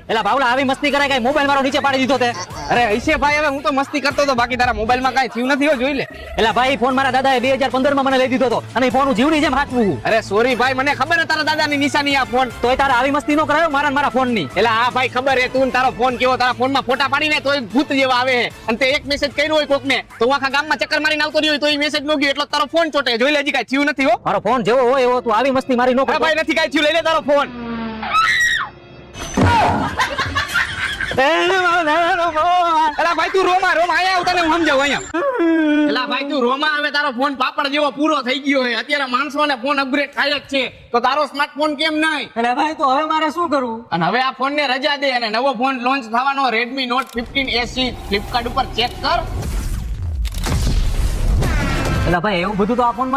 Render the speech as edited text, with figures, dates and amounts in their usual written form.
એલા ભાવલા આવી મસ્તી કરાય કઈ મોબાઈલ મારો નીચે પાડી દીધો તે. અરે હૈસે ભાઈ હવે હું તો મસ્તી કરતો હતો, બાકી તારા મોબાઈલ માં કઈ થયું નથી હો, જોઈ લે. એલા ભાઈ ફોન મારા દાદાએ 2015 માં મને લઈ દીધો હતો અને ફોન હું જીવની જેમ હાચવું. અરે સોરી ભાઈ, મને ખબર હે તારા દાદાની નિશાની આ ફોન. તોય તારા આવી મસ્તી નો કરાયો મારા ફોન ની. એલા હા ભાઈ ખબર હે, તું ને તારો ફોન કેવો, તારા ફોન માં ફોટા પાડીને તોય ભૂત જેવા આવે હે. અને તે એક મેસેજ કર્યો હોય કોક ને તો હું આખા ગામમાં ચક્કર મારીને આવતો રહ્યો હોય તો એ મેસેજ નો ગયો એટલો તારો ફોન ચોટે. જોઈ લે, હજી કઈ થયું નથી હો. મારો ફોન જેવો હોય એવો તું આવી મસ્તી મારી નો અરે કર. ભાઈ નથી કઈ થયું, લઈ લે તારો ફોન. એલા ભાઈ તું રોમા આયા આવ, તને હું સમજાવું અહીંયા. એલા ભાઈ તું રોમા આવે, તારો ફોન પાપડ જેવો પૂરો થઈ ગયો છે. અત્યારે માણસોને ફોન અપગ્રેડ થાય જ છે, તો તારો સ્માર્ટફોન કેમ નહીં? એલા ભાઈ તો હવે મારે શું કરવું? અને હવે આ ફોન ને રજા દે અને નવો ફોન લોન્ચ થવાનો Redmi Note 15 SE ફ્લિપકાર્ટ ઉપર ચેક કર. એલા ભાઈ એવું બધું તો આ ફોન